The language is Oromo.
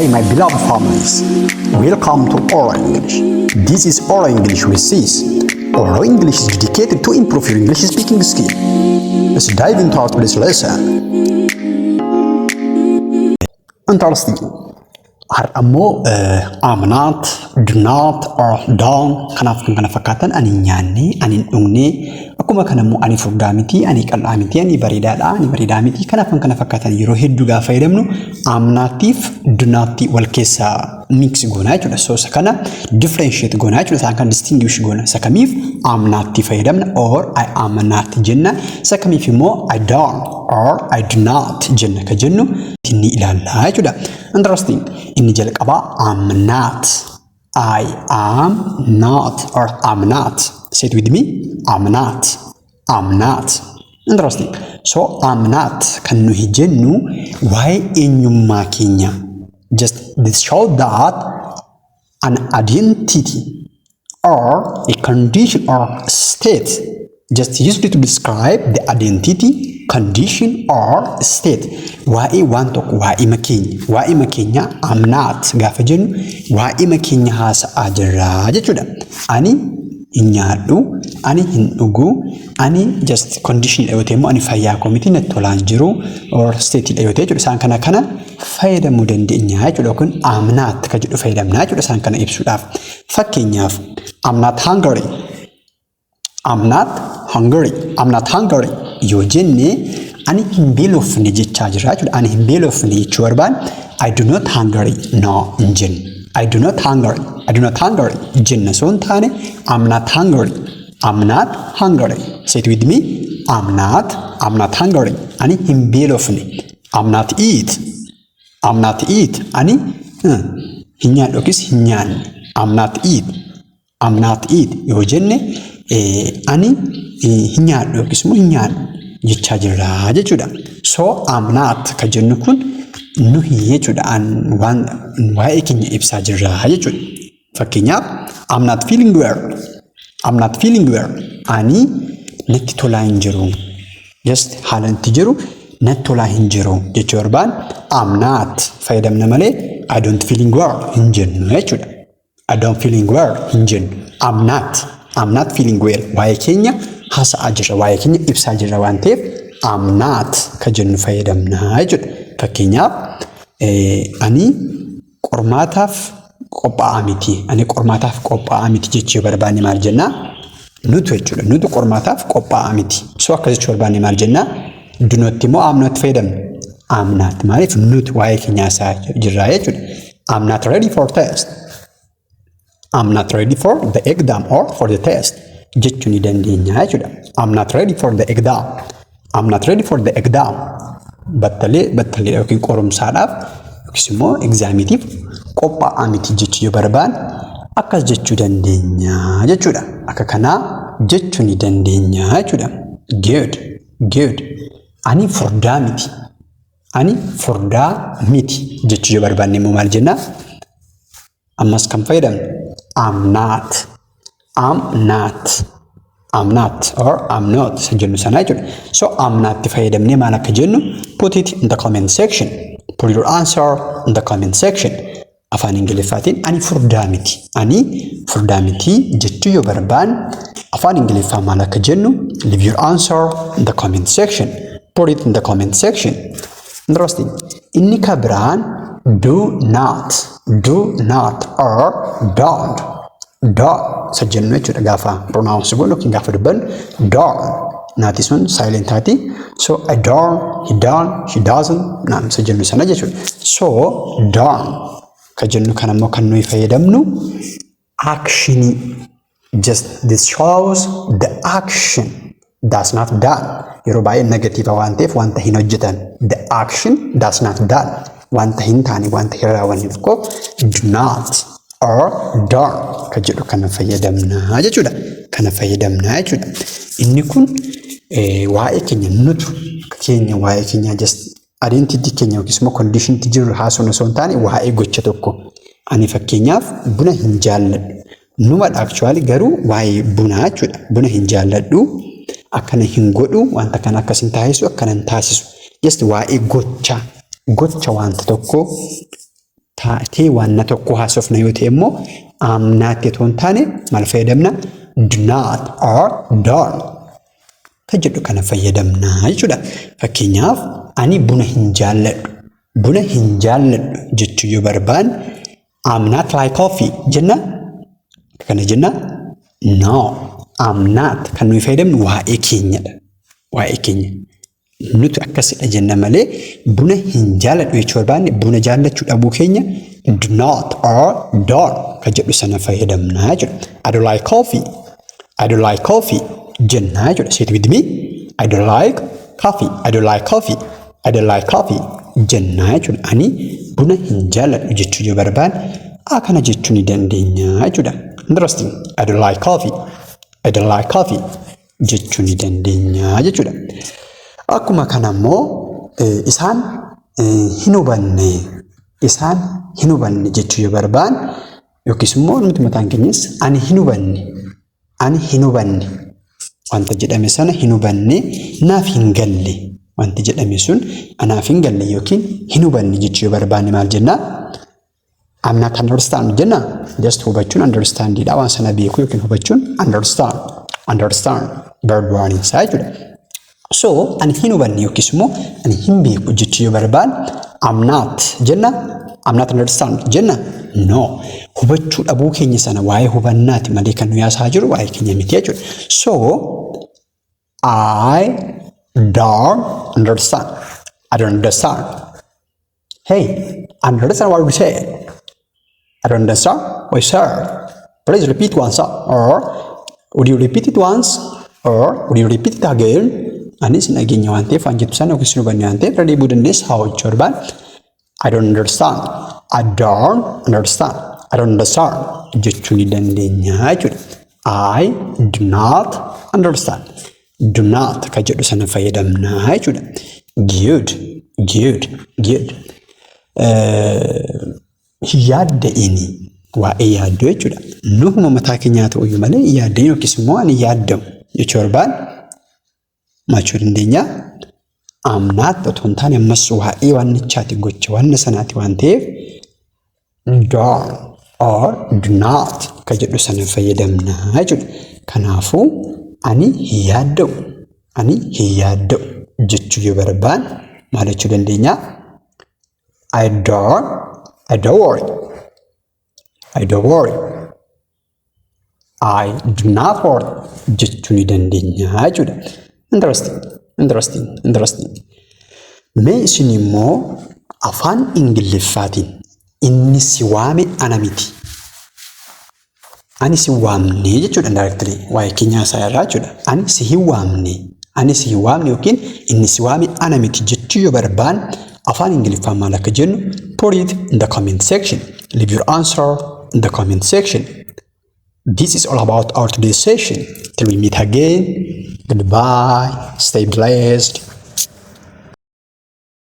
Hey my beloved families, welcome to Oro English. This is Oro English with Sis. Oro English is dedicated to improve your English speaking skill. Let's dive into our today's lesson. Interesting. Har'ammoo am not, do not, or don't kanaaf kan kana fakkaatan ani nyaanne, ani dhugne, akkuma kanammoo ani furdaa miti, ani qal'aa miti, ani bareedaadha, ani bareedaa miti kanaaf kan kana fakkaatan yeroo hedduu gaafa fayyadamnu am notiif do not wal keessaa mix goonaa jechuudha. So isa kana differentiate goonaa jechuudha. Isaan kan distinguish goona. Isa kamiif am not fayyadamna or I am not jenna. Isa kamiif immoo I don't or I do not jenna ka jennu inni ilaallaa jechuudha. Interesting. Inni jalqabaa am not. I am not or am not. Say it with me. I'm not. I'm not. Interesting. So I'm not kan nuhi jennu waa'ee eenyummaa keenya. Just this show that an identity or a condition or state just used to describe the identity, condition or state. Waa'ee waan tokko waa'ee makeenya am not gaafa jennu waa'ee makeenya haasa'aa jirraa jechuudha. Ani hin nyaadhu, ani hin dhugu, ani just condition dhayotee immoo ani fayyaa koomitii natti tolaan jiru or state dhayotee jechuudha. Isaan kana fayyadamuu dandeenya jechuudha. Kun am not ka jedhu fayyadamnaa jechuudha isaan kana ibsuudhaaf. Fakkeenyaaf I'm not hungry. I'm not hungry. I'm not hungry. Yoo jenne ani hin beelofne jechaa jira jechuudha. Ani hin beelofne jechuu barbaan I do not hungry. No, hin jennu. I do not hungry. I do not hungry. Jenna so hin taane I'm not hungry. I'm not hungry. Say it with me. I'm not hungry. Ani hin beelofne. I'm not eat. I'm not eat. Ani hin nyaadhu yookiis hin nyaanne. I'm not eat. I'm not eat. Yoo jenne ani hin nyaadhu yookiis immoo hin nyaanne jechaa jirra jechuudha. So I'm not ka jennu kun nuhi jechuudha. Waan waa'ee keenya ibsaa jirra jechuudha. Fakkeenyaaf I'm not feeling well. I'm not feeling well. Ani natti tolaa hin jiru. Just haala natti jiru natti tolaa hin jiru jechuu barbaan I'm not fayyadamna malee I don't feeling well hin jennu jechuudha. I don't feeling well hin jennu. I'm not feeling well. Waa'ee keenya haasa'aa jirra. Waa'ee keenya ibsaa jirra waan ta'eef I'm not ka jennu fayyadamna jechuudha. Fakkeenyaaf ani qormaataaf qophaa'aa miti. Ani qormaataaf qophaa'aa miti jechuu barbaanne maal jennaa? Nutu jechuudha. Nutu qormaataaf qophaa'aa miti. So akka jechuu barbaanne maal jennaa? Do not immoo I'm not fayyadamna. I'm not maaliif nutu waa'ee keenya haasa'aa jirra jechuudha. I'm not ready for test. I'm not ready for the exam or for the test. Jechuu ni dandeenya jechuudha. I'm not ready for the exam. I'm not ready for the exam. Battalee yookiin qorumsaadhaaf yookiis immoo egzaamitiif qophaa'aa miti jechuu yoo barbaan akkas jechuu dandeenya jechuudha. Akka kanaa jechuu ni dandeenya jechuudha. Good. Ani furdaa miti. Ani furdaa miti jechuu yoo barbaanne immoo maal jennaa? Ammas kan fayyadamnu I'm not or I'm not jennu sana jechuudha. So I'm not fayyadamnee maal akka jennu put it in the comment section. Put your answer in the comment section. Afaan Ingiliffaatiin ani furdaa miti jechuu yoo barbaan afaan Ingiliffaa maal akka jennu leave your answer in the comment section. Put it in the comment section. Interesting. Inni ka biraan do not or don't. Sa jennu jechuudha gaafa pronounce goonu yookiin gaafa dubbannu don't. Naati sun silent taati. So I don't, he don't, she doesn't. Naam sa jennu sana jechuudha. So don't ka jennu kana immoo kan nuyi fayyadamnu action. Just this shows the action that's not done. Yeroo baay'ee negative waan ta'eef wanta hin hojjetan. The action that's not done. Wanta hin taane wanta hin raawwanneef ko do not or don't ka jedhu kana fayyadamna jechuudha. Inni kun waa'ee keenya nutu waa'ee keenya just identity keenya yookiis immoo condition ti jiru haasoo osoo hin taane waa'ee gocha tokko. Ani fakkeenyaaf buna hin jaalladhu. Numadha actually garuu waa'ee bunaa jechuudha. Buna hin jaalladhu. Akkana hin godhu wanta kana akkasin taasisu akkana hin taasisu. Just waa'ee gocha wanta tokko taatee waan tokko haasofna yoo ta'e immoo amnaatti otoo hin taane maal fayyadamna? Do not or don't kan jedhu kana fayyadamna jechuudha. Fakkeenyaaf ani buna hin jaalladhu. Buna hin jaalladhu jechuu yoo barbaanne I'm not like coffee jenna. Kana jenna no I'm not kan nuyi fayyadamnu waa'ee keenyadha. Waa'ee keenya. Nuti akkasidha jenna malee buna hin jaalladhu jechuu barbaanne buna jaallachuu dhabuu keenya do not or don't kan jedhu sana fayyadamna jechuudha. I don't like coffee. I don't like coffee jenna jechuudha. Say it with me. I don't like coffee. I don't like coffee. I don't like coffee jenna jechuudha. Ani buna hin jaalladhu jechuu yoo barbaanne kana jechuu ni dandeenya jechuudha. Interesting. I don't like coffee. I don't like coffee jechuu ni dandeenya jechuudha. Akkuma kana immoo isaan hin hubanne jechuu yoo barbaanne yookiis immoo nuti mataan keenyas ani hin hubanne wanta jedhame sana hin hubanne naaf hin galle wanti jedhame sun anaaf hin galle yookiin hin hubanne jechuu yoo barbaanne maal jenna? I'm not understand jenna. Just hubachuun understand dha waan sana beeku yookiin hubachuun understand verb one isaa jechuudha. So ani hin hubanne yookiis immoo ani hin beeku jechuu yoo barbaanne I'm not jenna. I'm not understand jenna. No. Hubachuu dhabuu keenya sana waa'ee hubannaati malee kan nuyi haasaa jiru waa'ee keenya miti jechuudha. So I don't understand. I don't understand. Hey, I don't understand what you say. I don't understand what you said. Please repeat once or would you repeat it once or would you repeat it again? Anis nageenya waan ta'eef waan jettu sana yookiis hin hubanne waan ta'eef irra deebi'uu dandeessa haa jechuu barbaanne I don't understand. I don't understand. I don't understand jechuu ni dandeenya jechuudha. I do not understand. Do not kan jedhu sana fayyadamna jechuudha. Good. Yaadda'ini waa'ee yaaddoo jechuudha. Nuhuma mataa keenyaa ta'uyyuu malee yaadda'ini yookiis immoo ani yaaddamu jechuu barbaanne maal jechuu dandeenya? Amnaatti otoo hin taane ammas waa'ee wannichaati gocha wanna sanaati waan ta'eef don't or do not kan jedhu sana fayyadamna jechuudha. Kanaafuu ani hin yaadda'u jechuu yoo barbaanne maal jechuu dandeenya? I don't worry. I do not worry jechuu ni dandeenya jechuudha. Interesting. Mee isin immoo afaan Ingiliffaatiin inni si waame ana miti. Ani si waamne jechuudha directly waa'ee keenyaa isaa irraa jechuudha. Ani si hin waamne yookiin inni si waame ana miti jechuu yoo barbaanne afaan Ingiliffaan maal akka jennu put it in the comment section. Leave your answer in the comment section. This is all about our today's session. Till we meet again. Goodbye. Stay blessed.